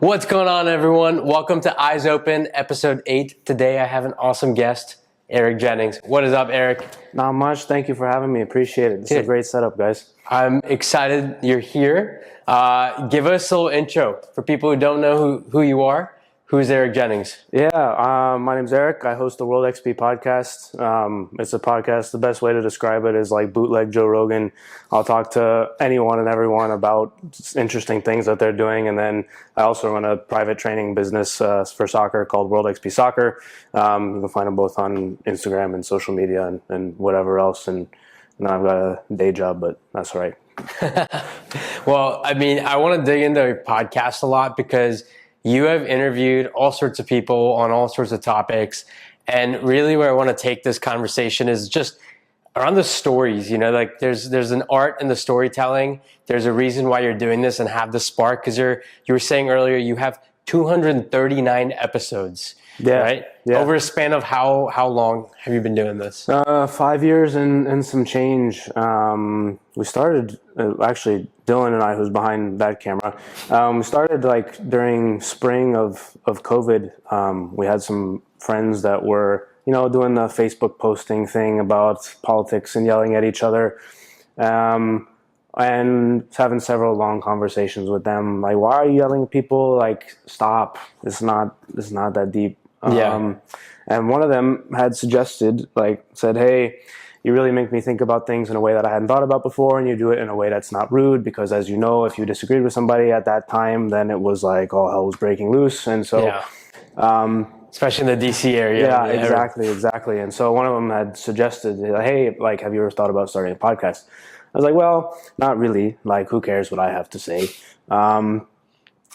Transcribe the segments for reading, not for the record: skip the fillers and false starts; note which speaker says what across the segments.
Speaker 1: What's going on, everyone? Welcome to Eyes Open, episode 8. Today I have an awesome guest, Eric Jennings. What is up, Eric?
Speaker 2: Not much. Thank you for having me. Appreciate it. This is a great setup, guys.
Speaker 1: I'm excited you're here. Give us a little intro for people who don't know who you are. Who's Eric Jennings?
Speaker 2: Yeah, my name's Eric. I host the WorldXP Podcast. It's a podcast. The best way to describe it is like bootleg Joe Rogan. I'll talk to anyone and everyone about interesting things that they're doing. And then I also run a private training business for soccer called WorldXP Soccer. You can find them both on Instagram and social media and whatever else. And now I've got a day job, but that's all right.
Speaker 1: Well, I mean, I want to dig into your podcast a lot because you have interviewed all sorts of people on all sorts of topics. And really where I want to take this conversation is just around the stories, like there's an art in the storytelling. There's a reason why you're doing this and have the spark. Cause you were saying earlier, you have 239 episods, right?
Speaker 2: Yeah.
Speaker 1: Over a span of how long have you been doing this?
Speaker 2: 5 years and some change. We started, actually, Dylan and I, who's behind that camera, we started like during spring of COVID. We had some friends that were, doing the Facebook posting thing about politics and yelling at each other. And having several long conversations with them, like, why are you yelling at people? Like, stop. It's not that deep. And one of them had suggested, said, hey, you really make me think about things in a way that I hadn't thought about before, and you do it in a way that's not rude, because as you know, if you disagreed with somebody at that time, then it was like all hell was breaking loose. And so,
Speaker 1: especially in the DC area.
Speaker 2: Yeah, exactly. And so one of them had suggested, hey, have you ever thought about starting a podcast? I was like, well, not really. Like, who cares what I have to say? And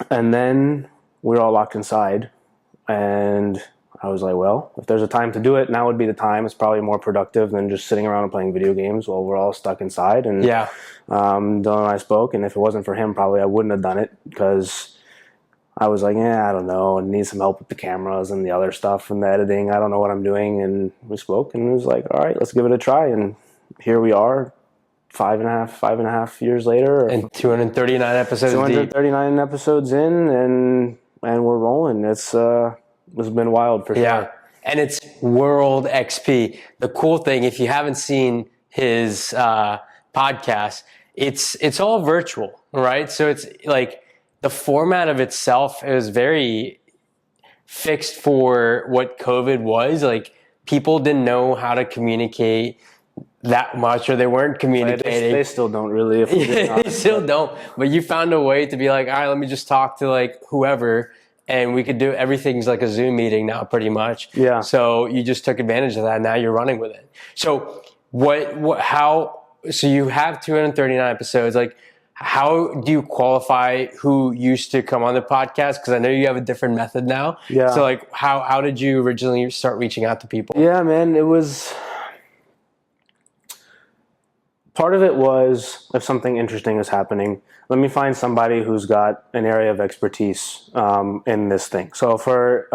Speaker 2: then we were all locked inside, and I was like, well, if there's a time to do it, now would be the time. It's probably more productive than just sitting around and playing video games while we're all stuck inside. And Dylan and I spoke, and if it wasn't for him, probably I wouldn't have done it, because I was like, I don't know, I need some help with the cameras and the other stuff and the editing. I don't know what I'm doing. And we spoke, and it was like, all right, let's give it a try. And here we are, five and a half years later.
Speaker 1: And 239 episodes
Speaker 2: 239 episodes in, and we're rolling. It's been wild for sure.
Speaker 1: Yeah, and it's WorldXP. The cool thing, if you haven't seen his podcast, it's all virtual, right? So it's like the format of itself is very fixed for what COVID was. Like, people didn't know how to communicate that much, or they weren't communicating.
Speaker 2: They still don't really.
Speaker 1: They still don't. But you found a way to be like, all right, let me just talk to whoever. And we could do everything's like a Zoom meeting now, pretty much.
Speaker 2: Yeah.
Speaker 1: So you just took advantage of that. And now you're running with it. So so you have 239 episodes. Like, how do you qualify who used to come on the podcast? Because I know you have a different method now.
Speaker 2: Yeah.
Speaker 1: So how did you originally start reaching out to people?
Speaker 2: Yeah, man, it was. Part of it was, if something interesting is happening, let me find somebody who's got an area of expertise in this thing. So for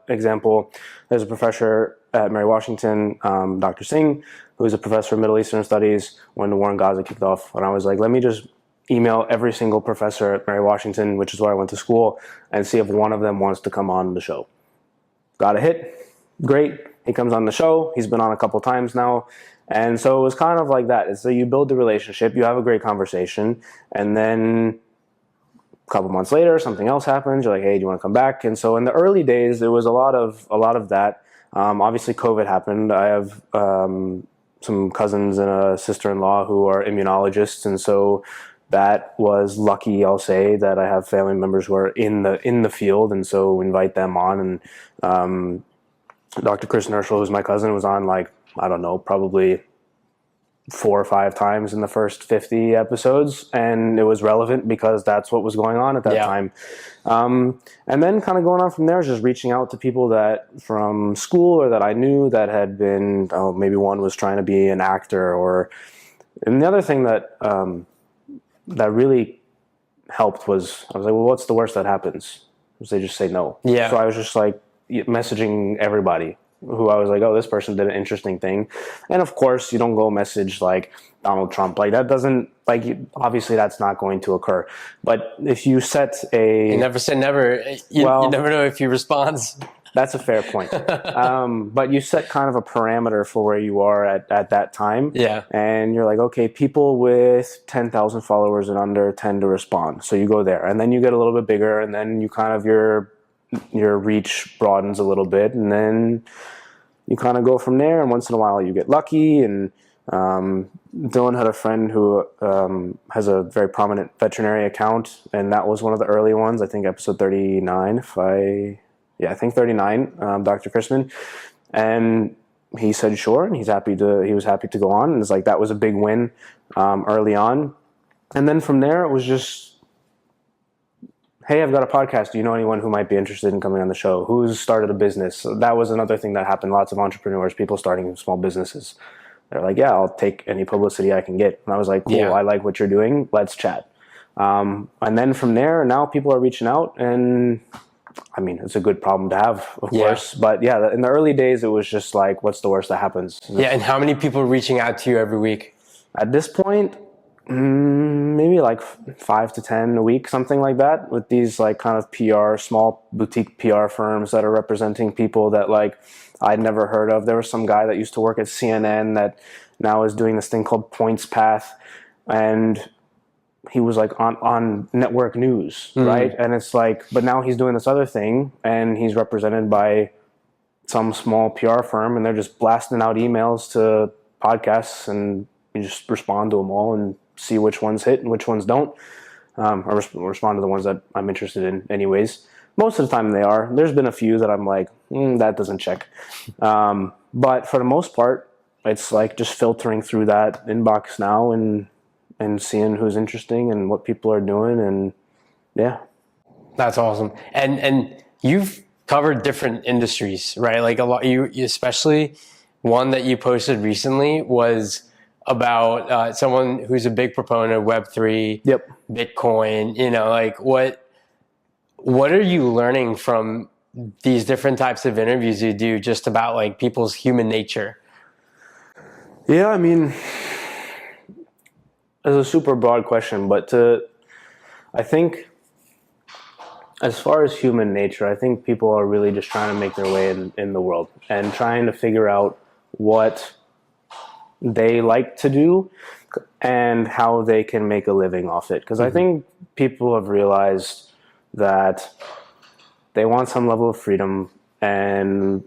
Speaker 2: example, there's a professor at Mary Washington, Dr. Singh, who is a professor of Middle Eastern Studies when the war in Gaza kicked off. And I was like, let me just email every single professor at Mary Washington, which is where I went to school, and see if one of them wants to come on the show. Got a hit. Great. He comes on the show. He's been on a couple times now. And so it was kind of like that. So you build the relationship, you have a great conversation, and then a couple months later, something else happens. You're like, hey, do you want to come back? And so in the early days, there was a lot of that. Obviously, COVID happened. I have some cousins and a sister-in-law who are immunologists, and so that was lucky, I'll say, that I have family members who are in the field, and so we invite them on. And Dr. Chris Nerschel, who's my cousin, was on I don't know, probably 4 or 5 times in the first 50 episodes, and it was relevant because that's what was going on at that time. And then kind of going on from there is just reaching out to people that from school or that I knew that had been, maybe one was trying to be an actor, and the other thing that that really helped was, I was like, well, what's the worst that happens? They just say no.
Speaker 1: Yeah.
Speaker 2: So I was just messaging everybody. who I was like, oh, this person did an interesting thing. And of course, you don't go message like Donald Trump. Like that doesn't, like, obviously that's not going to occur. But if you set
Speaker 1: You never say never. You never know if he responds.
Speaker 2: That's a fair point. But you set kind of a parameter for where you are at that time.
Speaker 1: Yeah.
Speaker 2: And you're like, okay, people with 10,000 followers and under tend to respond. So you go there. And then you get a little bit bigger, and then you kind of, your reach broadens a little bit. And then you kind of go from there. And once in a while you get lucky. And Dylan had a friend who has a very prominent veterinary account. And that was one of the early ones. I think episode 39, I think 39, Dr. Chrisman. And he said sure, and he was happy to go on. And it's like, that was a big win early on. And then from there, it was just, hey, I've got a podcast. Do you know anyone who might be interested in coming on the show? Who's started a business? So that was another thing that happened. Lots of entrepreneurs, people starting small businesses. They're like, yeah, I'll take any publicity I can get. And I was like, cool, I like what you're doing. Let's chat. And then from there, now people are reaching out, and I mean, it's a good problem to have, of course. But yeah, in the early days, it was just like, what's the worst that happens?
Speaker 1: Yeah, and how many people are reaching out to you every week?
Speaker 2: At this point, maybe like 5 to 10 a week, something like that, with these like kind of PR, small boutique PR firms that are representing people that like I'd never heard of. There was some guy that used to work at CNN that now is doing this thing called Points Path, and he was like on network news, right? And it's like, but now he's doing this other thing, and he's represented by some small PR firm, and they're just blasting out emails to podcasts, and you just respond to them all and see which ones hit and which ones don't, or respond to the ones that I'm interested in anyways. Most of the time they are. There's been a few that I'm like, that doesn't check. But for the most part, it's like just filtering through that inbox now and seeing who's interesting and what people are doing, and yeah.
Speaker 1: That's awesome. And you've covered different industries, right? Like a lot, you especially one that you posted recently was about someone who's a big proponent of Web3, Bitcoin. You know, like what are you learning from these different types of interviews you do, just about like people's human nature?
Speaker 2: Yeah, I mean, it's a super broad question, but I think as far as human nature, I think people are really just trying to make their way in the world and trying to figure out what they like to do and how they can make a living off it. Because I think people have realized that they want some level of freedom and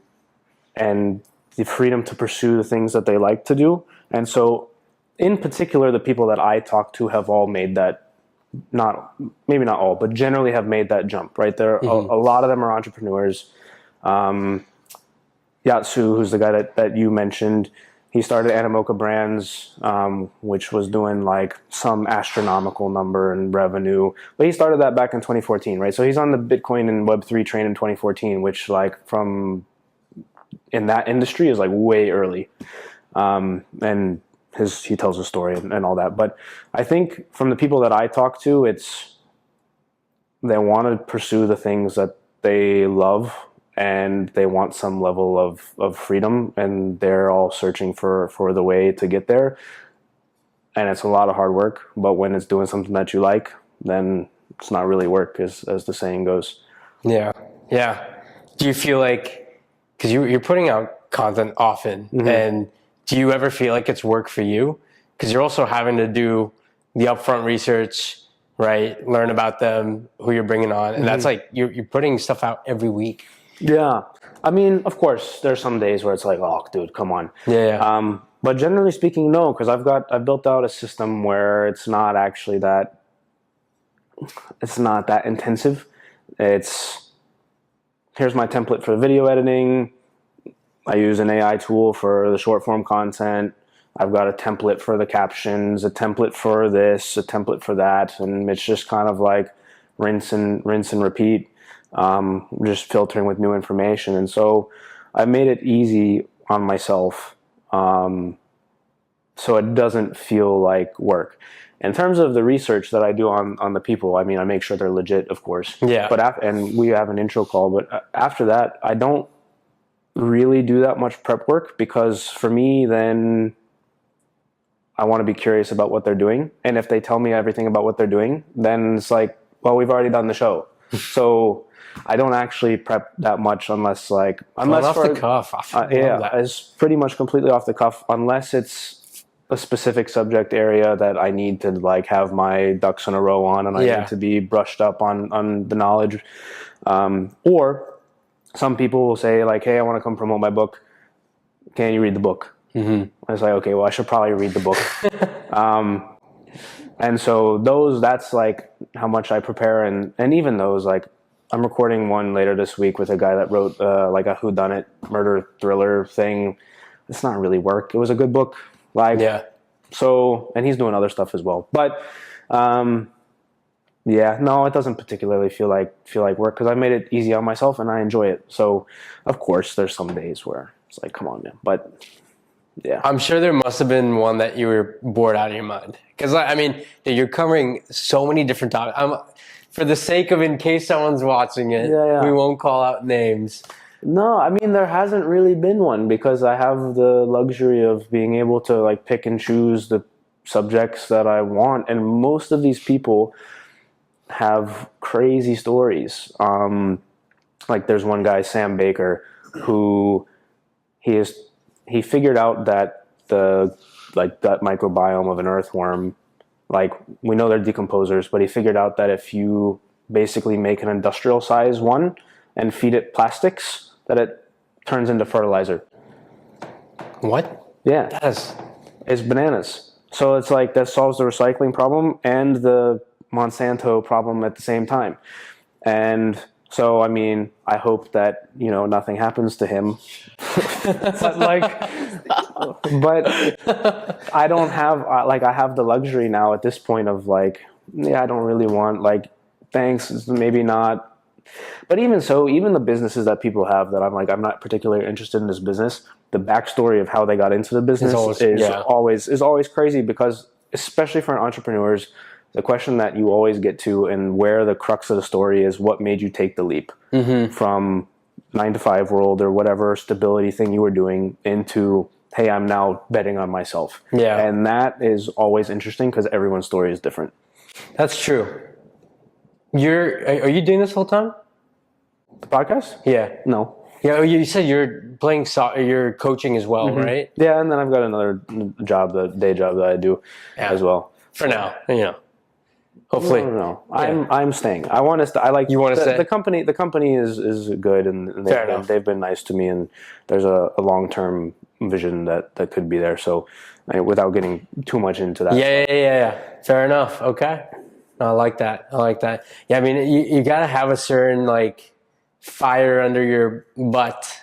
Speaker 2: the freedom to pursue the things that they like to do. And so in particular, the people that I talk to have all made that, maybe not all, but generally have made that jump, right? There, a lot of them are entrepreneurs. Yatsu, who's the guy that you mentioned, he started Animoca Brands, which was doing like some astronomical number in revenue. But he started that back in 2014, right? So he's on the Bitcoin and Web3 train in 2014, which like in that industry is like way early. And he tells a story and all that. But I think from the people that I talk to, they want to pursue the things that they love, and they want some level of freedom, and they're all searching for the way to get there. And it's a lot of hard work, but when it's doing something that you like, then it's not really work, as the saying goes.
Speaker 1: Yeah. Do you feel like, because you're putting out content often, and do you ever feel like it's work for you? Because you're also having to do the upfront research, right? Learn about them, who you're bringing on. And that's like, you're putting stuff out every week.
Speaker 2: Yeah. I mean, of course, there's some days where it's like, oh, dude, come on.
Speaker 1: Yeah.
Speaker 2: But generally speaking, no, because I've built out a system where it's not that intensive. Here's my template for the video editing. I use an AI tool for the short form content. I've got a template for the captions, a template for this, a template for that. And it's just kind of like rinse and repeat. Just filtering with new information. And so I made it easy on myself, so it doesn't feel like work. In terms of the research that I do on the people, I mean, I make sure they're legit, of course.
Speaker 1: Yeah.
Speaker 2: But and we have an intro call, but after that, I don't really do that much prep work, because for me, then I want to be curious about what they're doing. And if they tell me everything about what they're doing, then it's like, well, we've already done the show. So I don't actually prep that much unless
Speaker 1: off the cuff.
Speaker 2: It's pretty much completely off the cuff, unless it's a specific subject area that I need to like have my ducks in a row on, and I need to be brushed up on the knowledge. Or some people will say like, hey, I want to come promote my book. Can you read the book? I was like, okay, well, I should probably read the book. And so that's like how much I prepare. And even those, like, I'm recording one later this week with a guy that wrote like a whodunit murder thriller thing. It's not really work. It was a good book. So, and he's doing other stuff as well. But no, it doesn't particularly feel like work, because I made it easy on myself and I enjoy it. So, of course, there's some days where it's like, come on, man. But yeah,
Speaker 1: I'm sure there must have been one that you were bored out of your mind, because I mean, you're covering so many different topics. For the sake of, in case someone's watching it, we won't call out names.
Speaker 2: No, I mean, there hasn't really been one, because I have the luxury of being able to like pick and choose the subjects that I want, and most of these people have crazy stories. Like there's one guy, Sam Baker, who he figured out that the like gut microbiome of an earthworm, like we know they're decomposers, but he figured out that if you basically make an industrial size one and feed it plastics, that it turns into fertilizer.
Speaker 1: What?
Speaker 2: Yeah. It's bananas. So it's like that solves the recycling problem and the Monsanto problem at the same time. And so, I mean, I hope that, nothing happens to him. but I don't have, I have the luxury now at this point of like, I don't really want, like, thanks, maybe not. But even so, even the businesses that people have that I'm like, I'm not particularly interested in this business, the backstory of how they got into the business is always crazy, because especially for entrepreneurs, the question that you always get to, and where the crux of the story is, what made you take the leap from 9-to-5 world or whatever stability thing you were doing into, hey, I'm now betting on myself.
Speaker 1: Yeah.
Speaker 2: And that is always interesting, because everyone's story is different.
Speaker 1: That's true. Are you doing this full time?
Speaker 2: The podcast?
Speaker 1: Yeah.
Speaker 2: No.
Speaker 1: Yeah, you said you're playing soccer, you're coaching as well, right?
Speaker 2: Yeah, and then I've got another job, the day job that I do as well.
Speaker 1: For now, hopefully.
Speaker 2: No. I'm staying. I want to stay. I like.
Speaker 1: You want to stay?
Speaker 2: The company is good, and they've been nice to me, and there's a long-term vision that could be there. So, without getting too much into that.
Speaker 1: Yeah. Fair enough. Okay. I like that. Yeah, I mean, you got to have a certain like fire under your butt.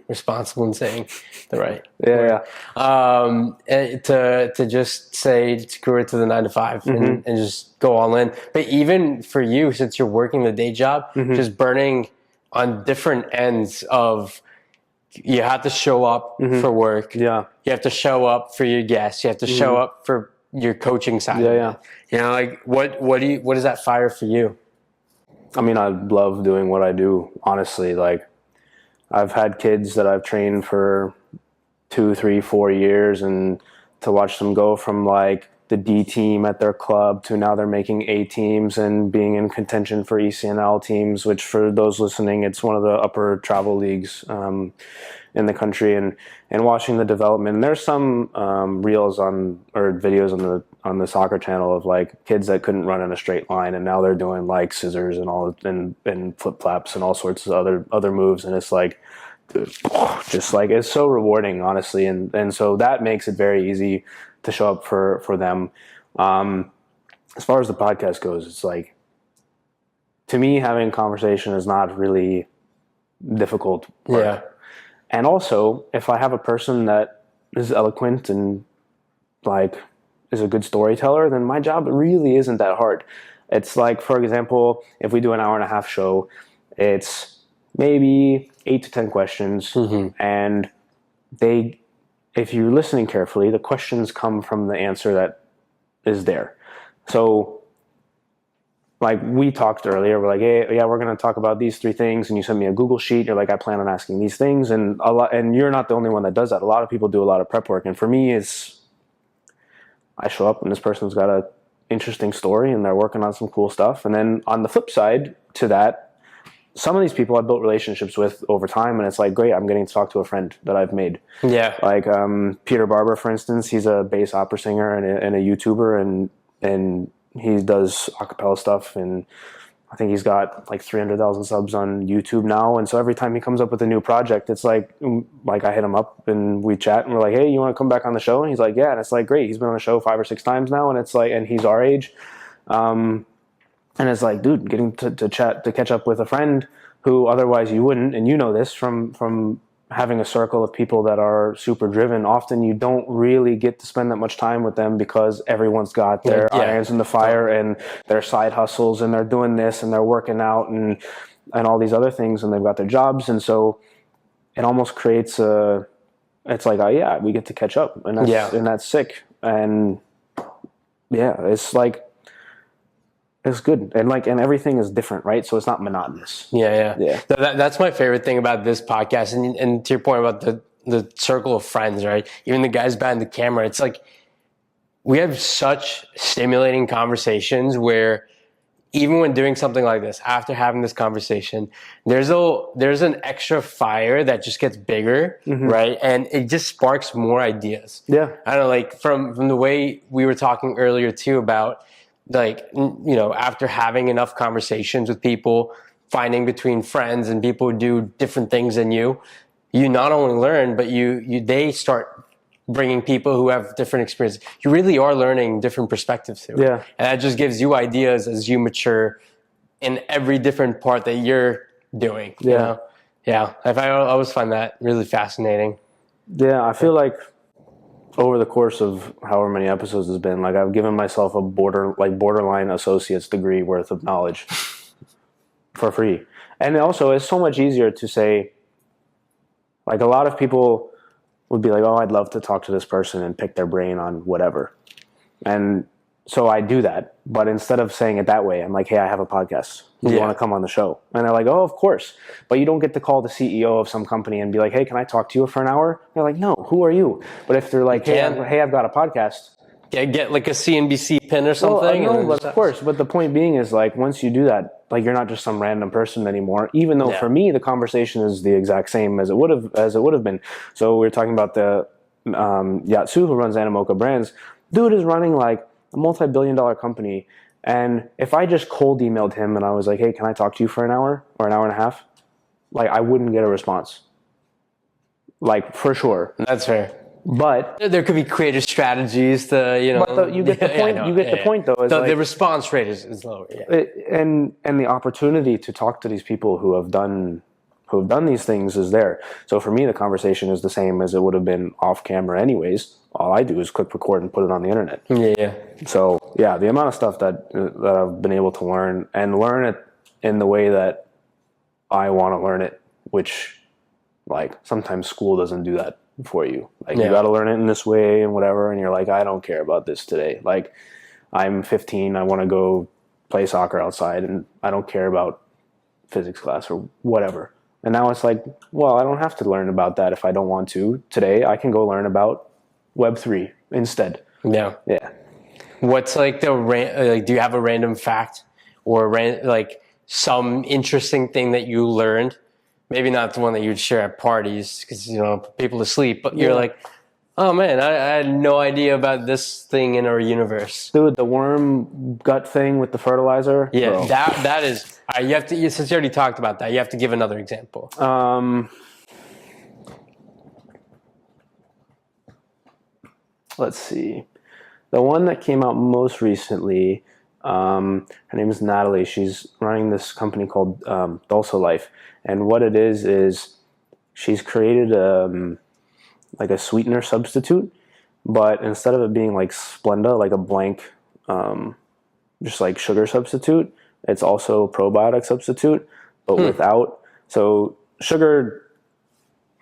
Speaker 1: Responsible in saying the right word. To just say screw it to the 9-to-5 and just go all in. But even for you, since you're working the day job, just burning on different ends of, you have to show up for work.
Speaker 2: Yeah.
Speaker 1: You have to show up for your guests. You have to show up for your coaching side. Like what is that fire for you?
Speaker 2: I mean, I love doing what I do, honestly. Like, I've had kids that I've trained for 2, 3, 4 years, and to watch them go from like the D team at their club to now they're making A teams and being in contention for ECNL teams, which for those listening, it's one of the upper travel leagues in the country, and watching the development. And there's some reels or videos on the soccer channel of like kids that couldn't run in a straight line, and now they're doing like scissors and flip flaps and all sorts of other moves, and it's like just like, it's so rewarding, honestly, and so that makes it very easy to show up for them. As far as the podcast goes, it's like, to me, having conversation is not really difficult work.
Speaker 1: Yeah.
Speaker 2: And also, if I have a person that is eloquent and like is a good storyteller, then my job really isn't that hard. It's like, for example, if we do an 1.5-hour show, it's maybe 8 to 10 questions, and if you're listening carefully, the questions come from the answer that is there. So, like we talked earlier, we're like, hey, yeah, we're going to talk about these 3 things. And you send me a Google sheet. You're like, I plan on asking these things. And and you're not the only one that does that. A lot of people do a lot of prep work. And for me, I show up and this person's got a interesting story and they're working on some cool stuff. And then on the flip side to that, some of these people I've built relationships with over time, and it's like, great, I'm getting to talk to a friend that I've made.
Speaker 1: Yeah.
Speaker 2: Like Peter Barber, for instance, he's a bass opera singer and a YouTuber, and he does a cappella stuff, and I think he's got like 300,000 subs on YouTube now. And so every time he comes up with a new project, it's like I hit him up and we chat and we're like, hey, you want to come back on the show? And he's like, yeah. And it's like, great. He's been on the show 5 or 6 times now. And it's like, and he's our age. And it's like, dude, getting to chat, to catch up with a friend who otherwise you wouldn't. And you know this from having a circle of people that are super driven. Often you don't really get to spend that much time with them because everyone's got their irons in the fire and their side hustles, and they're doing this and they're working out and all these other things, and they've got their jobs. And so it almost creates it's like, oh yeah, we get to catch up, and that's sick. And yeah, it's like, it's good. And everything is different, right? So it's not monotonous.
Speaker 1: Yeah. That's my favorite thing about this podcast. And to your point about the circle of friends, right? Even the guys behind the camera, it's like we have such stimulating conversations where even when doing something like this, after having this conversation, there's an extra fire that just gets bigger, right? And it just sparks more ideas.
Speaker 2: Yeah.
Speaker 1: I don't know, like from the way we were talking earlier too about, like, you know, after having enough conversations with people, finding between friends and people who do different things than you not only learn, but they start bringing people who have different experiences. You really are learning different perspectives too.
Speaker 2: Yeah.
Speaker 1: And that just gives you ideas as you mature in every different part that you're doing.
Speaker 2: Yeah.
Speaker 1: You know? Yeah. I always find that really fascinating.
Speaker 2: Yeah. I feel like over the course of however many episodes it's been, like I've given myself a borderline associate's degree worth of knowledge for free. And also it's so much easier to say, like, a lot of people would be like, oh, I'd love to talk to this person and pick their brain on whatever. And so I do that. But instead of saying it that way, I'm like, hey, I have a podcast. Do you want to come on the show? And they're like, oh, of course. But you don't get to call the CEO of some company and be like, hey, can I talk to you for an hour? They're like, no, who are you? But if they're like, hey, I've got a podcast.
Speaker 1: Get like a CNBC pin or something.
Speaker 2: Well, no, but of course. But the point being is, like, once you do that, like, you're not just some random person anymore. Even though for me, the conversation is the exact same as it would have been. So we were talking about the Yatsu, who runs Animoca Brands. Dude is running like a multi-billion-dollar company. And if I just cold emailed him and I was like, hey, can I talk to you for an hour or an hour and a half? Like, I wouldn't get a response. Like, for sure.
Speaker 1: That's fair.
Speaker 2: But
Speaker 1: there could be creative strategies to, you know.
Speaker 2: But you get the point. You get the point, though.
Speaker 1: The response rate is lower. Yeah.
Speaker 2: And the opportunity to talk to these people who have done these things is there. So for me, the conversation is the same as it would have been off camera, anyways. All I do is click record and put it on the internet.
Speaker 1: Yeah.
Speaker 2: So yeah, the amount of stuff that I've been able to learn it in the way that I want to learn it, which, like, sometimes school doesn't do that for you. Like, you got to learn it in this way and whatever. And you're like, I don't care about this today. Like, I'm 15. I want to go play soccer outside and I don't care about physics class or whatever. And now it's like, well, I don't have to learn about that if I don't want to. Today, I can go learn about Web3 instead.
Speaker 1: Yeah. What's like do you have a random fact or like some interesting thing that you learned? Maybe not the one that you'd share at parties because, you know, put people to sleep, but you're like, oh man, I had no idea about this thing in our universe.
Speaker 2: Dude, the worm gut thing with the fertilizer.
Speaker 1: Yeah, bro. that is. You have to. Since you already talked about that, you have to give another example.
Speaker 2: Let's see. The one that came out most recently, her name is Natalie. She's running this company called Dulce Life. And what it is she's created like a sweetener substitute, but instead of it being like Splenda, like a blank, just like sugar substitute, it's also a probiotic substitute, but without. So sugar,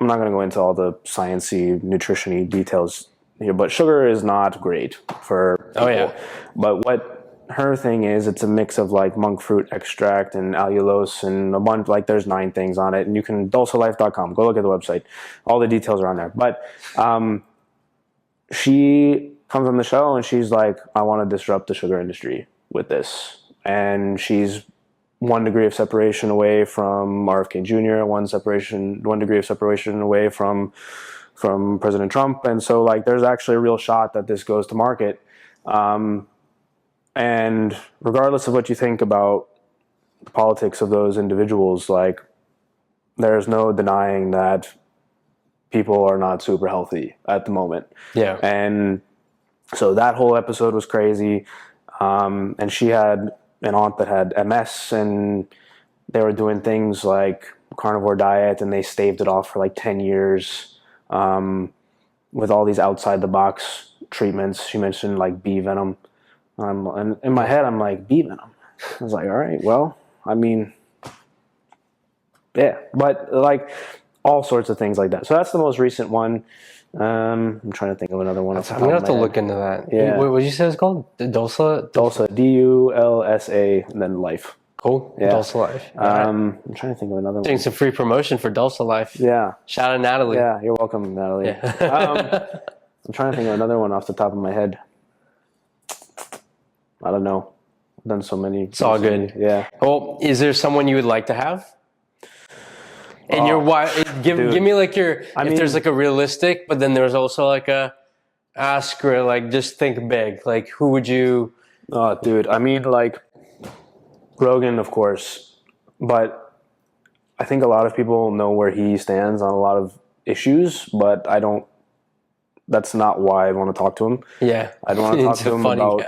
Speaker 2: I'm not going to go into all the sciencey, nutrition-y details here, but sugar is not great for people.
Speaker 1: Oh, yeah.
Speaker 2: But her thing is it's a mix of like monk fruit extract and allulose and a bunch, like there's 9 things on it, and you can dulcelife.com, go look at the website, all the details are on there. But she comes on the show and she's like, I want to disrupt the sugar industry with this, and she's 1 degree of separation away from RFK Jr., 1 degree of separation away from President Trump, and so like there's actually a real shot that this goes to market. And regardless of what you think about the politics of those individuals, like there's no denying that people are not super healthy at the moment.
Speaker 1: Yeah.
Speaker 2: And so that whole episode was crazy. And she had an aunt that had MS, and they were doing things like carnivore diet, and they staved it off for like 10 years with all these outside the box treatments. She mentioned like bee venom. And in my head, I'm like, bee venom. I was like, all right, well, I mean, yeah, but like all sorts of things like that. So that's the most recent one. I'm trying to think of another one.
Speaker 1: I'm going to have to look into that.
Speaker 2: Yeah.
Speaker 1: What did you say it's called? Dulsa?
Speaker 2: Dulsa, DULSA, and then life.
Speaker 1: Cool.
Speaker 2: Yeah.
Speaker 1: Dulsa Life.
Speaker 2: I'm trying to think of another
Speaker 1: Doing
Speaker 2: one.
Speaker 1: some free promotion for Dulsa Life.
Speaker 2: Yeah.
Speaker 1: Shout out Natalie.
Speaker 2: Yeah, you're welcome, Natalie.
Speaker 1: Yeah.
Speaker 2: I'm trying to think of another one off the top of my head. I don't know. I've done so many.
Speaker 1: It's all good.
Speaker 2: Yeah.
Speaker 1: Well, is there someone you would like to have? And your wife, give me like if there's like a realistic, but then there's also like a ask or like just think big. Like who would you?
Speaker 2: Oh, dude. I mean, like Rogan, of course, but I think a lot of people know where he stands on a lot of issues, but I don't. That's not why I want to talk to him.
Speaker 1: Yeah,
Speaker 2: I don't want to talk to him about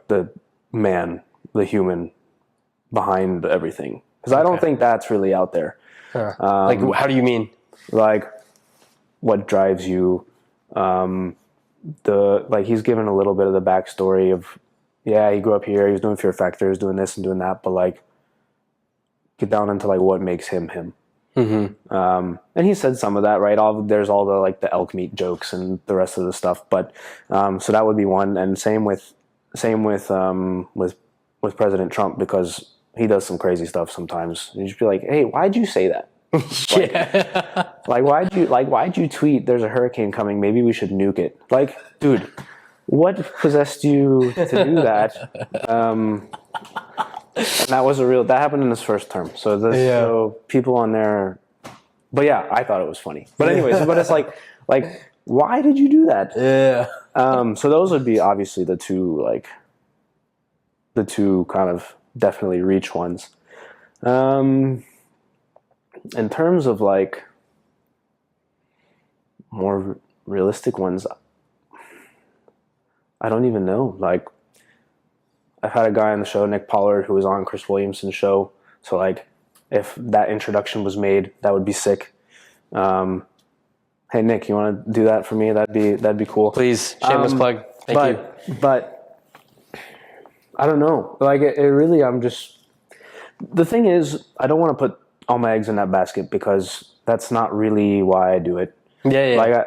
Speaker 2: the man, the human behind everything, because I don't think that's really out there.
Speaker 1: Like, how do you mean?
Speaker 2: Like, what drives you? He's given a little bit of the backstory of, yeah, he grew up here, he was doing Fear Factor, he was doing this and doing that, but like, get down into like what makes him him. Mm-hmm. And he said some of that, right? There's all the like the elk meat jokes and the rest of the stuff, but so that would be one, and same with President Trump, because he does some crazy stuff sometimes. You just be like, hey, why'd you say that? Why'd you tweet there's a hurricane coming, maybe we should nuke it? Like, dude, what possessed you to do that? And that happened in his first term. So people on there, but yeah, I thought it was funny. But anyways, but it's like why did you do that?
Speaker 1: Yeah.
Speaker 2: So those would be obviously the two kind of definitely reach ones. In terms of like more realistic ones, I don't even know. Like, I've had a guy on the show, Nick Pollard, who was on Chris Williamson's show. So like, if that introduction was made, that would be sick. Hey Nick, you want to do that for me? That'd be cool.
Speaker 1: Please, shameless plug. Thank you.
Speaker 2: But I don't know. Like it really, the thing is, I don't want to put all my eggs in that basket, because that's not really why I do it.
Speaker 1: Yeah.
Speaker 2: Like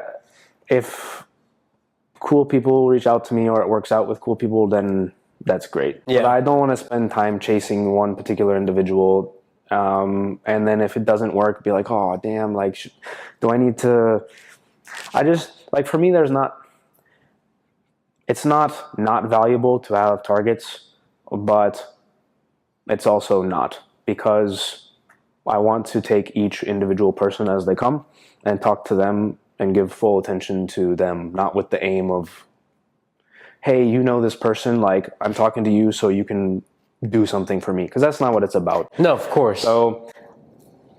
Speaker 2: if cool people reach out to me or it works out with cool people, then that's great.
Speaker 1: Yeah. But
Speaker 2: I don't want to spend time chasing one particular individual. And then if it doesn't work, be like, oh, damn, like, do I need to, for me, it's not valuable to have targets, but it's also not, because I want to take each individual person as they come and talk to them and give full attention to them, not with the aim of, hey, you know this person, like I'm talking to you so you can do something for me, because that's not what it's about.
Speaker 1: No, of course.
Speaker 2: So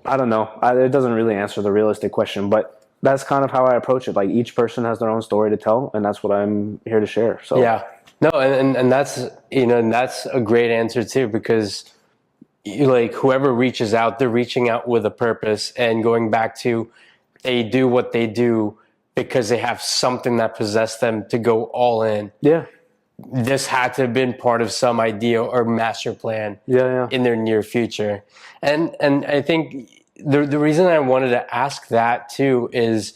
Speaker 2: I don't know. It doesn't really answer the realistic question, but that's kind of how I approach it. Like each person has their own story to tell, and that's what I'm here to share. So
Speaker 1: yeah, no, and that's and that's a great answer too, because like whoever reaches out, they're reaching out with a purpose, and going back to they do what they do because they have something that possessed them to go all in.
Speaker 2: Yeah.
Speaker 1: This had to have been part of some idea or master plan in their near future. And I think the reason I wanted to ask that too is,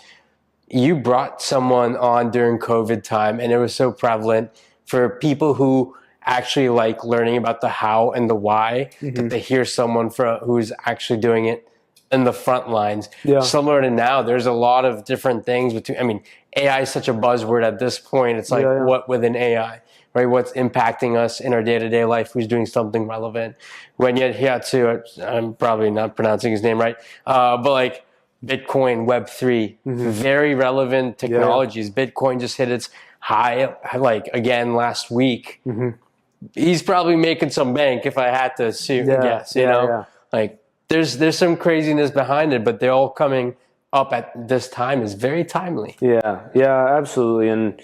Speaker 1: you brought someone on during COVID time, and it was so prevalent for people who actually like learning about the how and the why, that they hear someone who's actually doing it in the front lines.
Speaker 2: Yeah.
Speaker 1: Similar to now, there's a lot of different things AI is such a buzzword at this point. It's like, what within AI, right? What's impacting us in our day-to-day life? Who's doing something relevant? When yet Hiatsu, I'm probably not pronouncing his name right, but like Bitcoin, Web3, very relevant technologies. Bitcoin just hit its high, like again last week. He's probably making some bank, if I had to guess, you know? Like there's some craziness behind it, but they're all coming up at this time is very timely.
Speaker 2: Yeah, absolutely. And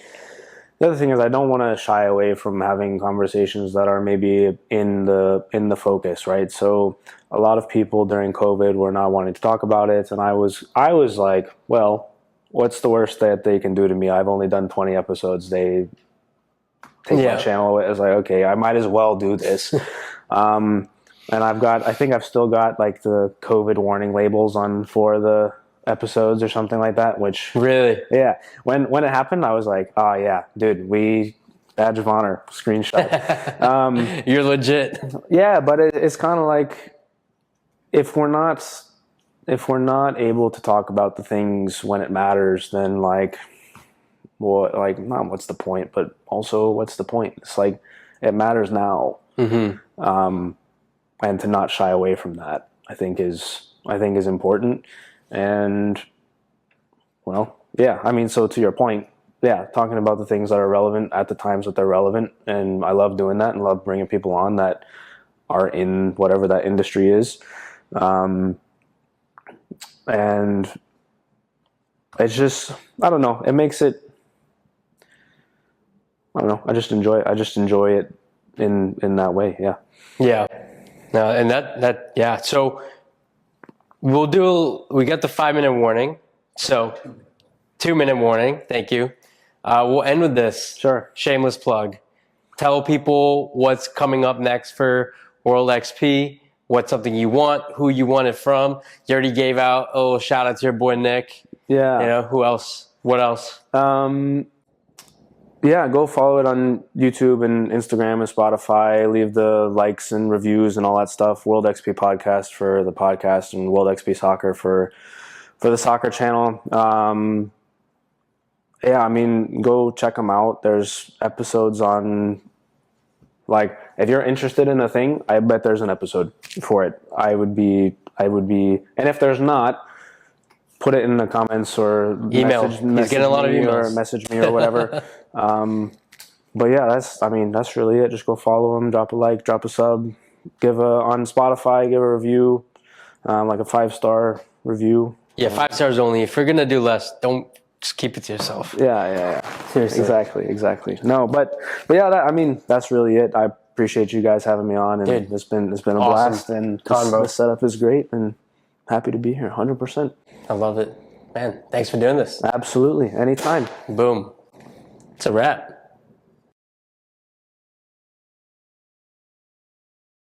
Speaker 2: the other thing is, I don't want to shy away from having conversations that are maybe in the focus, right? So a lot of people during COVID were not wanting to talk about it, and I was like, well, what's the worst that they can do to me? I've only done 20 episodes. They take my channel away. I was like, okay, I might as well do this. And I think I've still got like the COVID warning labels on for the episodes or something like that, which
Speaker 1: really,
Speaker 2: when it happened, I was like, oh yeah, dude, badge of honor, screenshot.
Speaker 1: You're legit.
Speaker 2: Yeah, but it's kind of like, if we're not able to talk about the things when it matters, then like, well, like, not what's the point, but also what's the point? It's like, it matters now. And to not shy away from that, I think is important. And well, yeah, I mean, so to your point, talking about the things that are relevant at the times that they're relevant. And I love doing that and love bringing people on that are in whatever that industry is. And it's just, I don't know, it makes it, I don't know, I just enjoy it in that way.
Speaker 1: Yeah. No, and that. So we got the 5-minute warning. So 2-minute warning. Thank you. We'll end with this.
Speaker 2: Sure.
Speaker 1: Shameless plug. Tell people what's coming up next for WorldXP. What's something you want, who you want it from. You already gave out a little shout out to your boy, Nick.
Speaker 2: Yeah.
Speaker 1: You know, who else? What else?
Speaker 2: Go follow it on YouTube and Instagram and Spotify. Leave the likes and reviews and all that stuff. WorldXP Podcast for the podcast, and WorldXP Soccer for the soccer channel. I mean, go check them out. There's episodes on, like, if you're interested in a thing, I bet there's an episode for it. I would be, and if there's not, put it in the comments or
Speaker 1: email. He's getting a lot of emails.
Speaker 2: Or message me or whatever. But yeah, that's really it. Just go follow him, drop a like, drop a sub, on Spotify, give a review, like a 5-star review.
Speaker 1: Yeah, 5 stars only. If you're gonna do less, don't just keep it to yourself.
Speaker 2: Yeah.
Speaker 1: Seriously.
Speaker 2: Exactly. No, but yeah, that's really it. I appreciate you guys having me on, and
Speaker 1: dude,
Speaker 2: it's been a
Speaker 1: awesome
Speaker 2: blast, and
Speaker 1: this
Speaker 2: setup is great, and happy to be here, 100%.
Speaker 1: I love it. Man, thanks for doing this.
Speaker 2: Absolutely. Anytime.
Speaker 1: Boom. It's a wrap.